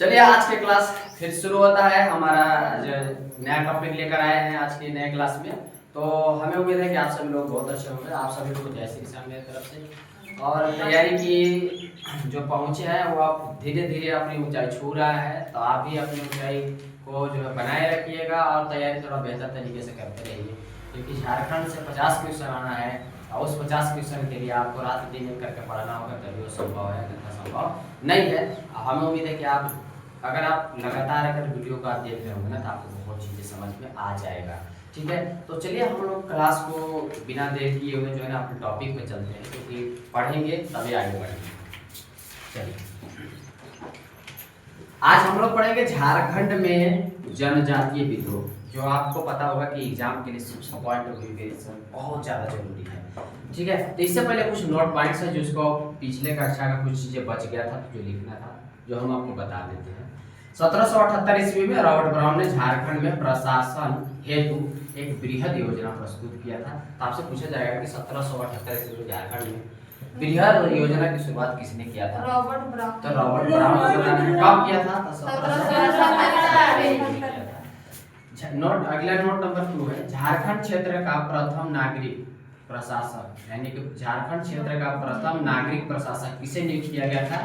चलिए आज के क्लास फिर शुरू होता है। हमारा जो नया टॉपिक लेकर आए हैं आज के नए क्लास में, तो हमें उम्मीद है कि आप सभी लोग बहुत अच्छे होंगे। आप सभी को जय श्री कृष्ण मेरी तरफ से। और तैयारी की जो पहुंचे हैं वो आप धीरे धीरे अपनी ऊंचाई छू रहा है, तो आप भी अपनी ऊंचाई को जो है बनाए रखिएगा और तैयारी थोड़ा बेहतर तरीके से करते रहिए, क्योंकि झारखंड से 50 क्वेश्चन आना है और उस 50 क्वेश्चन के लिए आपको रात दिन एक करके पढ़ना होगा, तभी वो संभव है, अन्यथा संभव नहीं है। हमें उम्मीद है कि आप अगर आप लगातार अगर वीडियो को आप देख रहे होंगे ना, तो आपको बहुत चीज़ें समझ में आ जाएगा। ठीक है, तो चलिए हम लोग क्लास को बिना देर किए हुए जो है ना अपने टॉपिक पे चलते हैं, क्योंकि पढ़ेंगे तभी आगे बढ़ेंगे। चलिए आज हम लोग पढ़ेंगे झारखंड में जनजातीय विद्रोह, जो आपको पता होगा कि एग्जाम के लिए पॉइंट ऑफ व्यू बहुत ज़्यादा जरूरी है। ठीक है, तो इससे पहले कुछ नोट पॉइंट्स है जिसको पिछले कक्षा का कुछ चीज़ें बच गया था जो लिखना था, जो हम आपको बता देते हैं। 1778 ईस्वी में रॉबर्ट ब्राउन ने झारखंड में प्रशासन हेतु एक बृहद योजना प्रस्तुत किया था। तो आपसे पूछा जाएगा कि 1778 ईस्वी में झारखंड में बृहद योजना की शुरुआत किसने किया था? Robert brown. तो रॉबर्ट ब्राउन कब किया था? नोट अगला नोट नंबर 2 है, झारखंड क्षेत्र का प्रथम नागरिक प्रशासक, यानी कि झारखंड क्षेत्र का प्रथम नागरिक प्रशासक किसे नियुक्त किया गया था?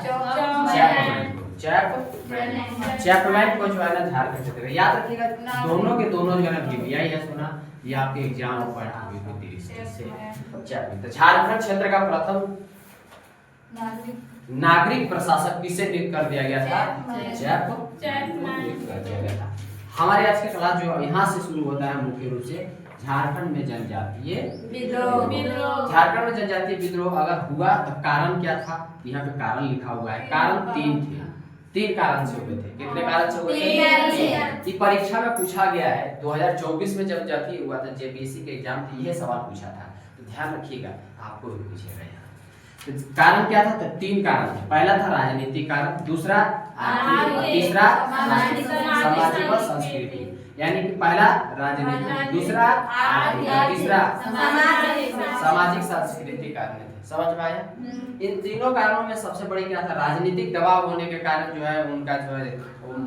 चैपमैन को जो है ना झारखंड क्षेत्र, याद रखिएगा दोनों के दोनों जो है ना यही है सुना, ये आपके एग्जाम पॉइंट ऑफ व्यू की दृष्टि से चैपमैन। तो झारखंड क्षेत्र का प्रथम नागरिक प्रशासक किसे नियुक्त कर दिया गया था? चैपमैन नियुक्त कर दिया गया था। हमारे आज का क्लास जो यहाँ से शुरू होता है मुख्य रूप से झारखंड में जनजातीय विद्रोह। झारखंड में जनजातीय विद्रोह अगर हुआ तो कारण क्या था? यहाँ पे कारण लिखा हुआ है। कारण 3 थे, 3 कारण से हुए थे। कितने कारण से हुए थे? ये परीक्षा में पूछा गया है 2024 में जब जाती हुआ था जेपीएससी के एग्जाम थे, यह सवाल पूछा था, तो ध्यान रखिएगा आपको भी पूछेगा। तो कारण क्या था? तो 3 कारण थे। पहला था राजनीतिक कारण, दूसरा आर्थिक, तीसरा सामाजिक और सांस्कृतिक। यानी कि पहला राजनीतिक, दूसरा आर्थिक, तीसरा सामाजिक सांस्कृतिक कारण थे। समझ में आया? इन तीनों कारणों में सबसे बड़ी क्या था? राजनीतिक दबाव होने के कारण जो है उनका जो है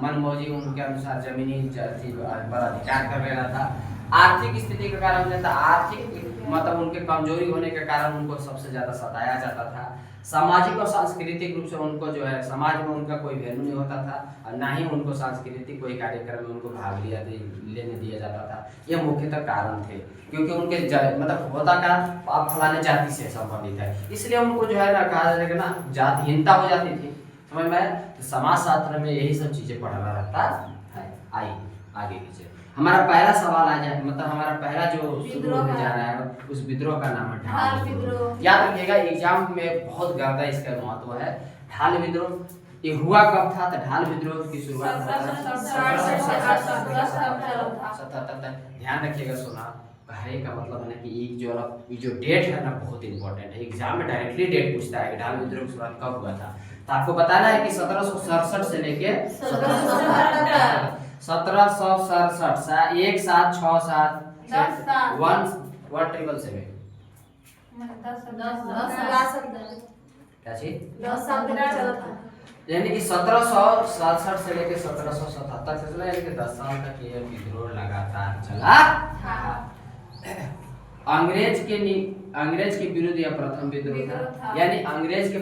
मनमौजी उनके अनुसार जमीनी पर अधिकार कर रहा था। आर्थिक स्थिति के कारण जो था, आर्थिक मतलब उनके कमजोरी होने के कारण उनको सबसे ज्यादा सताया जाता था। सामाजिक और सांस्कृतिक रूप से उनको जो है समाज में उनका कोई वैल्यू नहीं होता था, और ना ही उनको सांस्कृतिक कोई कार्यक्रम में उनको भाग लेने दिया जाता था। ये मुख्यतः कारण थे, क्योंकि उनके मतलब होता का आप फलाने जाति से संबंधित है, इसलिए उनको जो है ना कहा जाएगा ना जातिहीनता हो जाती थी। समझ में? तो समाज शास्त्र में यही सब चीजें पढ़ाना रहता है। आइए आगे कीजिए। हमारा पहला सवाल आ जाए, मतलब हमारा पहला जो शुरू होने जा रहा है उस विद्रोह का नाम है ढाल विद्रोह। याद रखिएगा एग्जाम में बहुत ज्यादा इसका महत्व है। ढाल विद्रोह ये हुआ कब था? तो ढाल विद्रोह की शुरुआत 1777 तक। ध्यान रखिएगा सुना कहने का मतलब है ना कि जो डेट है ना बहुत इंपॉर्टेंट है। एग्जाम में डायरेक्टली डेट पूछता है कि ढाल विद्रोह की शुरुआत कब हुआ था। तो आपको बताना है कि 1767 से लेके 1767 1767 1767 क्या चीज? यानी कि 1767 से लेके 1777 से चला, यानी कि 10 साल तक ये विद्रोह लगातार चला था। अंग्रेज के विरुद्ध यह प्रथम विद्रोह था, यानी अंग्रेज के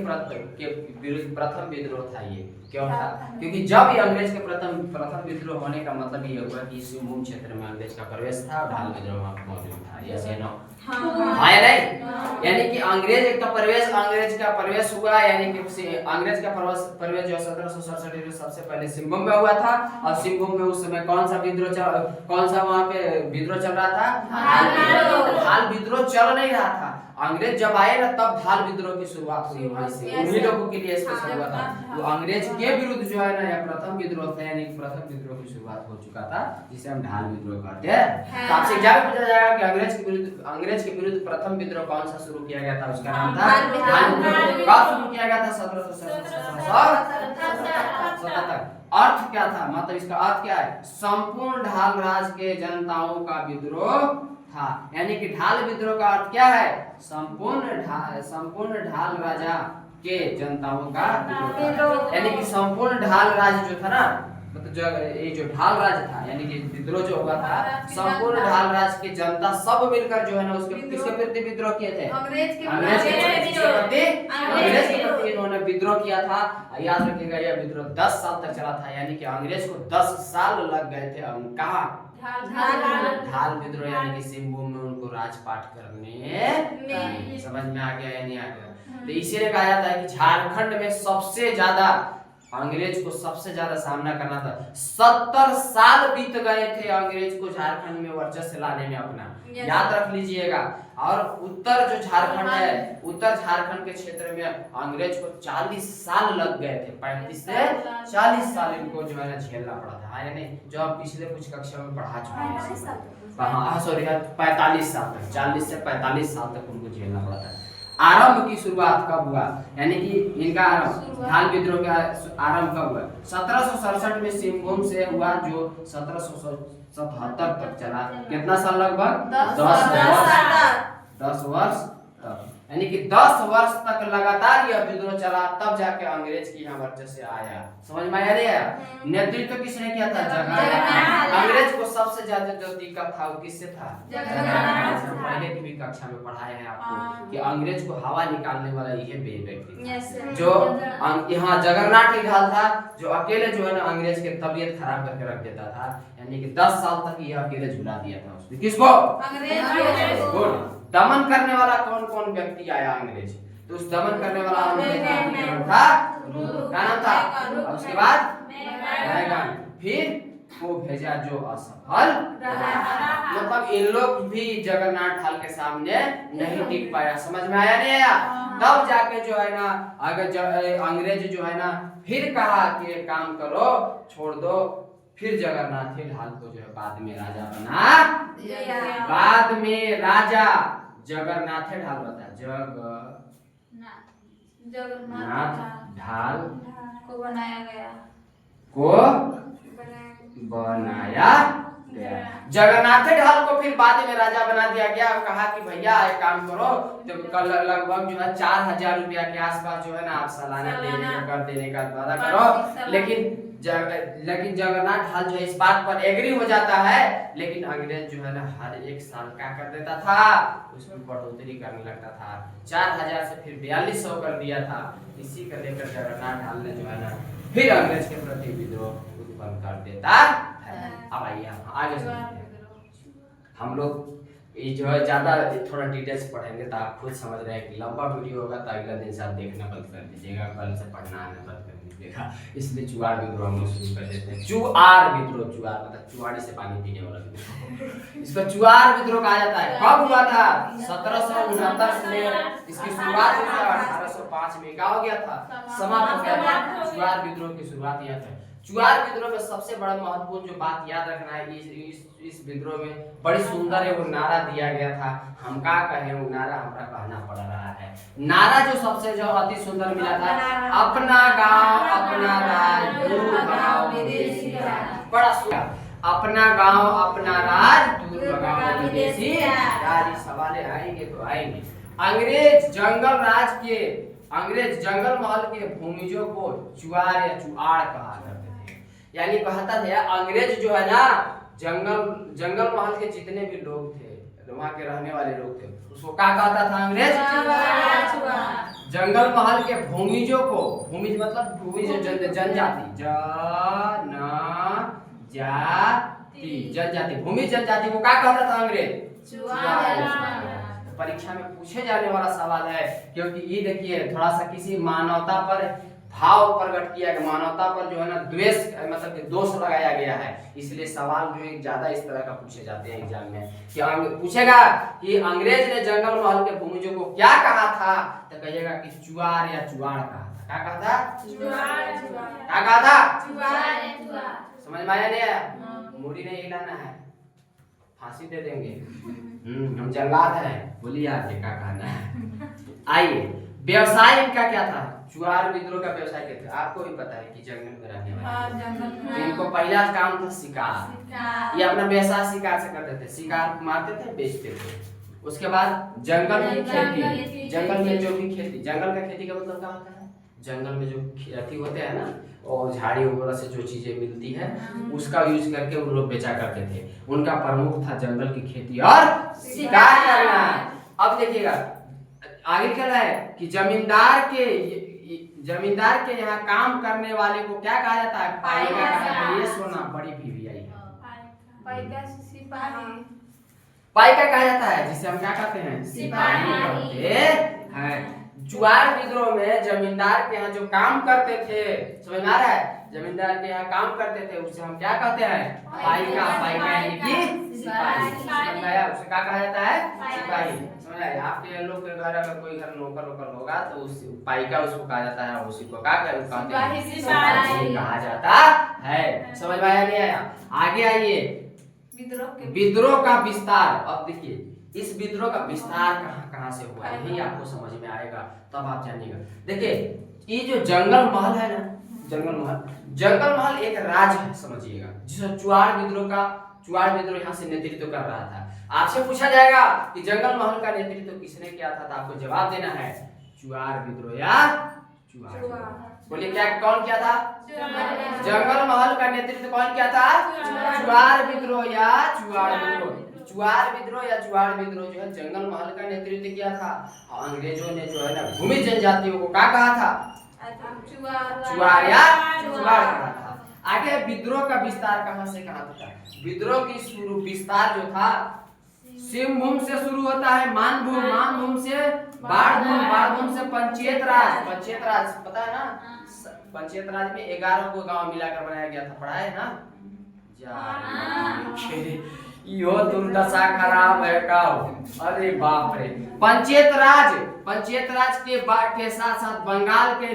विरुद्ध प्रथम विद्रोह था। ये क्यों था? क्योंकि जब ये अंग्रेज के प्रथम विद्रोह होने का मतलब ये हुआ कि सिंहभूम क्षेत्र में अंग्रेज का प्रवेश था और ढाल विद्रोह मौजूद था। यस या नो? हाँ या नहीं? यानी कि अंग्रेज का प्रवेश हुआ, यानी कि अंग्रेज का प्रवेश जो 1767 में सबसे पहले सिंहभूम में हुआ था। और सिंहभूम में उस समय कौन सा वहाँ पे विद्रोह चल रहा था? ढाल विद्रोह चल नहीं रहा था। अंग्रेज जब आए ना तब ढाल विद्रोह की शुरुआत हुई वहां से, उन्हीं लोगों के लिए स्पेशल हुआ था। तो अंग्रेज के विरुद्ध जो है ना यह प्रथम विद्रोह था, यानी प्रथम विद्रोह की शुरुआत हो चुका था, जिसे हम ढाल विद्रोह कहते हैं। तो आपसे क्या पूछा जाएगा कि अंग्रेज के विरुद्ध प्रथम विद्रोह कौन सा शुरू किया गया था? उसका नाम था ढाल विद्रोह। कब शुरू किया गया था? 1777। अर्थ क्या था? मतलब इसका अर्थ क्या है? संपूर्ण ढाल राज के जनताओं का विद्रोह था। यानी कि ढाल विद्रोह का अर्थ क्या है? संपूर्ण ढाल राजा के जनताओं का विद्रोह, यानी कि संपूर्ण ढाल राज्य जो था ना, मतलब जो ये जो ढाल राज्य था, यानी कि विद्रोह जो हुआ था, संपूर्ण ढाल राज्य की जनता सब मिलकर जो है ना उसके किसके प्रति विद्रोह किए थे? अंग्रेज के प्रति इन्होंने विद्रोह किया था। याद रखिएगा यह विद्रोह 10 साल तक चला था, यानी कि अंग्रेज को 10 साल लग गए थे उनका ढाल विद्रोह, यानी कि सिंहभूम में उनको राजपाट करने। समझ में आ गया या नहीं आ गया? तो इसीलिए कहा जाता है कि झारखंड में सबसे ज्यादा अंग्रेज को सबसे ज्यादा सामना करना था। 70 साल बीत गए थे अंग्रेज को झारखंड में वर्चस्व लाने में अपना, याद रख लीजिएगा। और उत्तर जो झारखंड है, उत्तर झारखंड के क्षेत्र में अंग्रेज को 40 साल लग गए थे, 35 से 40 साल इनको जो है ना झेलना पड़ा था, है नहीं? जो आप पिछले कुछ कक्षा में पढ़ा चुके हैं। हाँ सॉरी 45 साल तक, 40 से 45 साल तक उनको झेलना पड़ा था। आरंभ की शुरुआत कब हुआ, यानी कि इनका आरंभ ढाल विद्रोह का आरंभ कब हुआ? 1767 में सिंहभूम से हुआ, जो 1777 तक चला। कितना साल? लगभग 10 वर्ष तक, यानी कि 10 वर्ष तक लगातार यह विद्रोह चला, तब जाके अंग्रेज की यहाँ वर्चस्व आया। समझ में आया? नेतृत्व किसने किया था? जगन्नाथ। अंग्रेज को सबसे ज्यादा जो दिक्कत था वो किससे था? जगन्नाथ। पहले की भी कक्षा में पढ़ाए हैं आपको कि अंग्रेज को हवा निकालने वाला यही व्यक्ति जो यहाँ जगन्नाथ ही ढाल था, जो अकेले जो है ना अंग्रेज के तबीयत खराब करके रख देता था, यानी कि 10 साल तक यह अकेले झुला दिया था उसने। किसको? अंग्रेज को। दमन करने वाला कौन कौन व्यक्ति आया अंग्रेज? तो उस दमन करने वाला था, क्या नाम था? और उसके बाद मैगन, फिर वो भेजा जो असफल, मतलब इन लोग भी जगन्नाथ ढाल के सामने नहीं टिक पाया। समझ में आया नहीं आया? तब जाके जो है ना अगर अंग्रेज जो है ना फिर कहा कि एक काम करो, छोड़ दो, फिर जगन्नाथ ढाल को जो है बाद में राजा बना, बाद में राजा जगन्नाथ ढाल बता, जगन्नाथ ढाल को बनाया गया, जगन्नाथ ढाल को फिर बाद में राजा बना दिया गया। कहा कि भैया एक काम करो, तो कल लगभग जो है 4000 रुपया के आसपास जो है ना आप सालाना कर देने का वादा करो। लेकिन जगन्नाथ ढाल जो है इस बात पर एग्री हो जाता है, लेकिन अंग्रेज जो है ना हर एक साल क्या कर देता था, उसमें बढ़ोतरी करने लगता था। 4000 से फिर 4200 कर दिया था। इसी को लेकर जगन्नाथ ढाल ने जो है ना फिर अंग्रेज के प्रति विद्रोह उत्पन्न कर देता है। अब आइए हम आगे चलते हैं। हम लोग ये जो है ज्यादा थोड़ा डिटेल्स पढ़ेंगे तो आप खुद समझ रहे हैं कि लंबा वीडियो होगा तो अगला दिन से आप देखना बंद कर दीजिएगा, कल से पढ़ना आना बंद कर दीजिएगा। इसलिए चुआड़ विद्रोह हम लोग शुरू कर देते हैं। चुआड़ विद्रोह, चुआड़ मतलब चुआड़ी से पानी पीने वाला विद्रोह, इसको चुआड़ विद्रोह कहा जाता है। कब हुआ था? 1769 में इसकी शुरुआत हुई थी, 1805 में क्या हो गया था? समाप्त हो गया था। चुआड़ विद्रोह की शुरुआत यहाँ था। चुआड़ विद्रोह में सबसे बड़ा महत्वपूर्ण जो बात याद रखना है, इस विद्रोह में बड़ी सुंदर वो नारा दिया गया था। हम क्या कहें, वो नारा हमारा कहना पड़ रहा है। नारा जो सबसे जो अति सुंदर मिला था, अपना गांव अपना राज दूर भगाओ विदेशी राज। बड़ा सुंदर, अपना गांव अपना राज दूर भगाओ विदेशी राज। सवाल आएंगे तो आएंगे। अंग्रेज जंगल महल के भूमिजों को चुआड़ या चुआड़ कहा करते थे। यानी कहता था अंग्रेज जो है ना जंगल महल के जितने भी लोग थे, वहाँ के रहने वाले लोग थे, उसको क्या कहता था अंग्रेज? जंगल महल के भूमिजों को, भूमिज मतलब भूमिज जनजाति, जनजाति, भूमि जनजाति को क्या कहता था अंग्रेज? परीक्षा में पूछे जाने वाला सवाल है, क्योंकि ये देखिए थोड़ा सा किसी मानवता पर भाव प्रकट किया गया, मानवता पर जो है ना द्वेष मतलब दोष लगाया गया है, इसलिए सवाल जो है ज्यादा इस तरह का पूछे जाते हैं एग्जाम में। कि पूछेगा कि अंग्रेज ने जंगल महल के भूमिजों को क्या कहा था, तो कहिएगा कि चुआड़ या चुआड़ कहा था। क्या कहा था? क्या कहा था? समझ में आया नहीं आया? मुड़ी नहीं हिलाना है, फांसी दे देंगे। हम जल्लाद हैं, बोलिए आगे क्या कहना है। आइए, व्यवसाय इनका क्या था? चुआड़ विद्रोह का व्यवसाय क्या था? आपको भी पता है कि जंगल में रहने वाले इनको पहला काम था शिकार। ये अपना व्यवसाय शिकार से करते थे, शिकार मारते थे बेचते थे, उसके बाद जंगल की खेती, जंगल में जो भी खेती, जंगल का खेती का मतलब क्या होता है, जंगल में जो खेती होते हैं ना और झाड़ी वगैरह से जो चीजें मिलती है उसका यूज करके उन लोग बेचा करते थे। उनका प्रमुख था जंगल की खेती और शिकार करना। अब देखिएगा आगे क्या है कि जमींदार के यहाँ काम करने वाले को क्या कहा जाता है, पाइका कहा जाता है। ये सोना बड़ी भी आई है, पाइका कहा जाता है, जिसे हम क्या कहते हैं, सिपाही कहते हैं। चुआड़ विद्रोह में जमींदार के यहाँ जो काम करते थे, समझ में आ रहा है, जमींदार के यहाँ काम करते थे उसे हम क्या कहते हैं, पाइका। पाइका यानी कि सिपाही, समझ आया, उसे क्या कहा जाता है, सिपाही। समझ आया, आपके लोग के घर अगर कोई घर नौकर वोकर होगा तो उस पाइका उसको कहा जाता है, उसी को क्या कहते हैं, सिपाही कहा जाता है। समझ में आया नहीं आया? आगे आइए, विद्रोह का विस्तार। अब देखिए इस विद्रोह का विस्तार कहां से हुआ, यही आपको समझ में आएगा, तब आप जानिएगा। देखिए ये जो जंगल महल है ना, जंगल महल एक राज्य है, समझिएगा, जिसमें चुआड़ विद्रोह यहाँ से नेतृत्व कर रहा था। आपसे पूछा जाएगा कि जंगल महल का नेतृत्व किसने किया था, तो आपको जवाब देना है चुआड़ विद्रोह या चुआड़। बोलिए क्या, कौन किया था? जंगल महल का नेतृत्व कौन किया था? चुआड़ विद्रोह या चुआड़ विद्रोह। चुआड़ विद्रोह या चुआड़ विद्रोह जो है जंगल महल का नेतृत्व किया था। और अंग्रेजों ने जो है ना भूमि जनजातियों को क्या कहा था, चुआड़ या चुआड़ कहा था। आगे विद्रोह का विस्तार कहां से कहां तक है? विद्रोह की विस्तार जो था सिंहभूम से शुरू होता है, मानभूम से बाढ़भूम से पंचायत राज पता है ना, पंचायत राज में 11 को गांव मिलाकर बनाया गया था, पढ़ा है ना? यो दुर्दशा खराब है का, अरे बाप रे। पंचायत राज के साथ साथ बंगाल के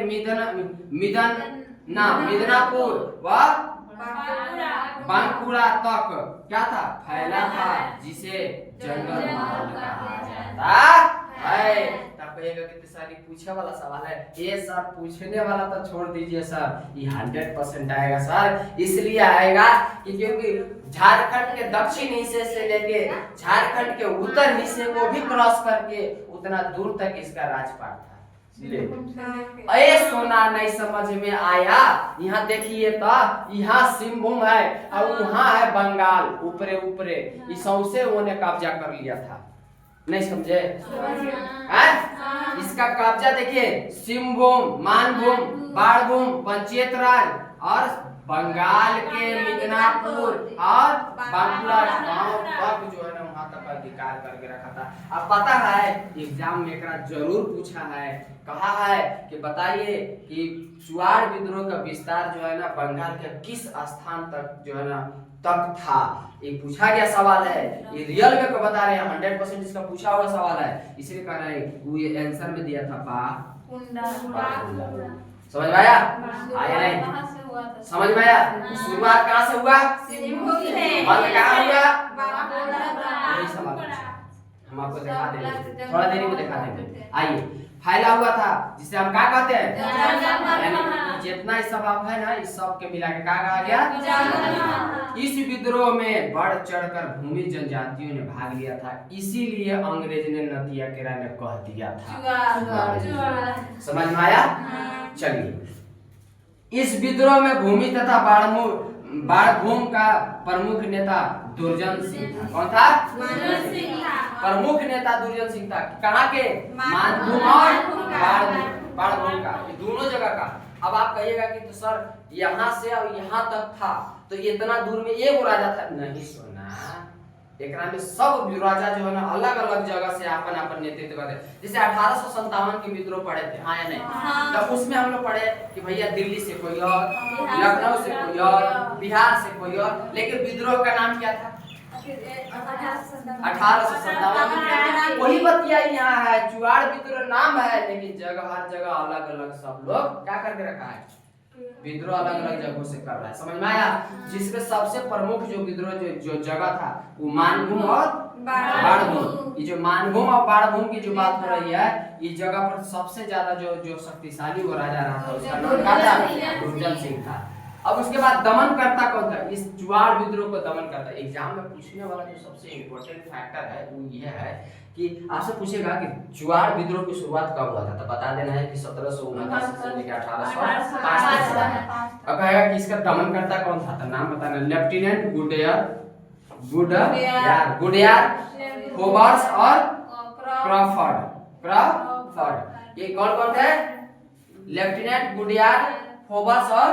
मिदनापुर व बांकुड़ा तक क्या था, फैला था, जिसे जंगल महल कहा जाता है। तब कहेगा कि सारी पूछने वाला सवाल है, ये सर पूछने वाला तो छोड़ दीजिए सर, ये 100% आएगा सर। इसलिए आएगा कि क्योंकि झारखंड के दक्षिण हिस्से से लेके झारखंड के उत्तर हिस्से को भी क्रॉस करके उतना दूर तक इसका राजपाट था। अरे सोना नहीं समझ में आया? यहाँ देखिए तो यहाँ सिंहभूम है और वहाँ है बंगाल, ऊपरे इस सौंसे उन्होंने कब्जा कर लिया था, नहीं समझे? इसका कब्जा देखिए, सिंहभूम, मानभूम, बाढ़भूम, पंचायत राज और बंगाल के मिदनापुर और बांकुड़ा गांव तक जो है ना वहां तक अधिकार करके रखा था। अब पता है एग्जाम में एकरा जरूर पूछा है, कहा है कि बताइए कि चुआड़ विद्रोह का विस्तार जो है ना बंगाल के किस स्थान तक जो है ना तक था, ये पूछा गया सवाल है। ये रियल में को बता रहे हैं, 100% इसका पूछा हुआ सवाल है, इसलिए कह रहे हैं वो ये आंसर में दिया था समझ में आया? आया नहीं? समझ में आया? शुरुआत कहाँ से हुआ, बंद कहाँ हुआ, यही सवाल हम आपको दिखा देंगे, थोड़ा देरी में दिखा देंगे। आइए, फैला हुआ था जिसे हम क्या कहते हैं, यानी जितना इस सब आप है ना इस सब के मिला के क्या कहा गया। इस विद्रोह में बढ़ चढ़कर भूमि जनजातियों ने भाग लिया था, इसीलिए अंग्रेज ने नदिया किरा ने कह दिया था। समझ में आया? चलिए, इस विद्रोह में भूमि तथा बाढ़भूम का प्रमुख नेता दुर्जन सिंह था। कौन था? प्रमुख नेता दुर्जन सिंह था। कहाँ के? मानभूम और बाढ़भूम का, दोनों जगह का। अब आप कहिएगा कि तो सर यहाँ से और यहाँ तक था तो इतना दूर में एक राजा था, नहीं सुना, एकरा में सब राजा जो है ना अलग अलग जगह से अपन नेतृत्व करते। जैसे 1857 के विद्रोह पढ़े थे, हाँ या नहीं? तब उसमें हम लोग पढ़े कि भैया दिल्ली से कोई और, लखनऊ से कोई और, बिहार से कोई और, लेकिन विद्रोह का नाम क्या था? 1857। वही बतिया यहाँ है, चुआड़ विद्रोह नाम है, लेकिन जगह हर जगह अलग अलग सब लोग क्या करके रखा है, विद्रोह अलग अलग जगहों से कर रहा है। समझ में आया? जिसमें सबसे प्रमुख जो विद्रोह जो जगह था वो मानभूम और बाढ़भूम। ये जो मानभूम और बाढ़भूम की जो बात हो रही है, इस जगह पर सबसे ज्यादा जो शक्तिशाली वो राजा रहा था, उसका नाम क्या था? दुर्जन सिंह था। अब उसके बाद दमनकर्ता कौन था? इस जुआड़ विद्रोह को दमन करता। एग्जाम में पूछने वाला जो सबसे इम्पोर्टेंट फैक्टर है वो ये है कि आपसे पूछेगा कि जुआड़ विद्रोह की शुरुआत कब हुआ था, तो बता देना है कि 1749 से लेकर 1805 तक। अब कहेगा कि इसका दमनकर्ता कौन था, तो नाम बताना, लेफ्टिनेंट गुडियार, होबर्स और क्रॉफर्ड। ये कौन कौन थे? लेफ्टिनेंट गुडियार, होबर्स और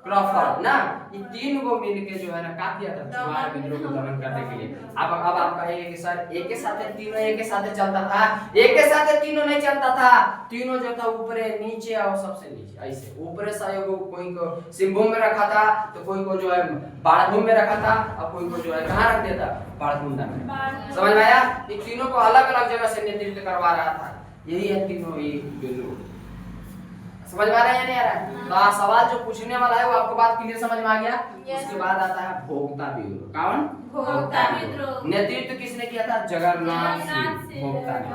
क्रॉफर्ड ना, ये तीन को मिलके जो है ना क्या किया था, जुआड़ विद्रोह को दमन करने के लिए। अब आप कहेंगे कि सर एक के साथ तीनों एक के साथ चलता था, एक के साथ तीनों नहीं चलता था, तीनों जो था ऊपरे नीचे और सबसे नीचे ऐसे, ऊपरे सहयोग कोई को सिंहभूम में रखा था, तो कोई को जो है बाड़भूम में रखा था, और कोई को जो है कहाँ रख दिया था, बाड़कुंडा में। समझ में आया? ये तीनों को अलग अलग जगह से नेतृत्व करवा रहा था, यही है तीनों ये विद्रोह। समझ में आ रहा है या नहीं आ रहा है? तो सवाल जो पूछने वाला है वो आपको बात क्लियर समझ में आ गया। उसके बाद आता है भोक्ता विद्रोह। कौन? भोक्ता विद्रोह। नेतृत्व किसने किया था? जगन्नाथ सिंह भोक्ता ने।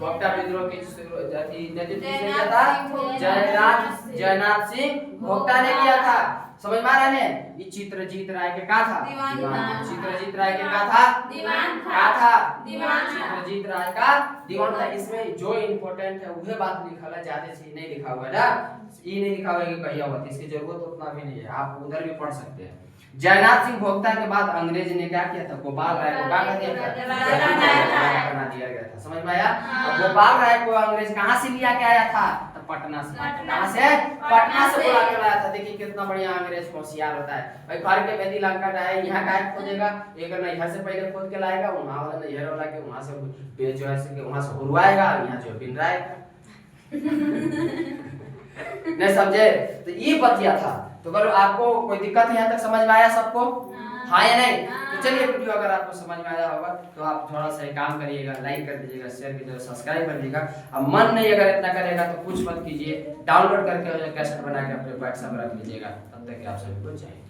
भोक्ता विद्रोह की नेतृत्व किसने किया था? जयनाथ सिंह भोक्ता ने किया था। समझ में आ रहा है? ये चित्रजीत राय के का था? दीवान। चित्रजीत राय के का था? दीवान का था? दीवान। चित्रजीत राय का दीवान था। इसमें जो इम्पोर्टेंट है वही बात लिखा है, ज्यादा से नहीं लिखा हुआ है ना, ये नहीं लिखा हुआ है कि कहिया हुआ, इसकी जरूरत उतना भी नहीं है, आप उधर भी पढ़ सकते हैं। जयनाथ सिंह भोक्ता के बाद अंग्रेज ने क्या किया था? गोपाल राय को क्या कर दिया था? बना दिया गया था। समझ में आया? अब गोपाल राय को अंग्रेज कहाँ से लिया के आया था? तो पटना से। कहाँ से? पटना से बुला के लाया था। देखिए कितना बढ़िया अंग्रेज होशियार होता है भाई। घर के बेदी लंका है, यहाँ का खोजेगा, एक नैहर से पहले खोद के लाएगा, वहाँ वाला नैहर वाला के वहाँ से बेच जो है वहाँ से हुरवाएगा, यहाँ जो बिन राएगा। नहीं समझे? तो ये बतिया था। तो अगर आपको कोई दिक्कत है यहाँ तक समझ में आया सबको? हाँ या नहीं? तो चलिए वीडियो अगर आपको समझ में आया होगा तो आप थोड़ा सा काम करिएगा, लाइक कर दीजिएगा, शेयर कीजिएगा, सब्सक्राइब कर दीजिएगा। अब मन नहीं अगर इतना करेगा तो कुछ मत कीजिए, डाउनलोड करके कैसेट बना के अपने व्हाट्सएप रख लीजिएगा। तब तक आप सभी को चाहिए।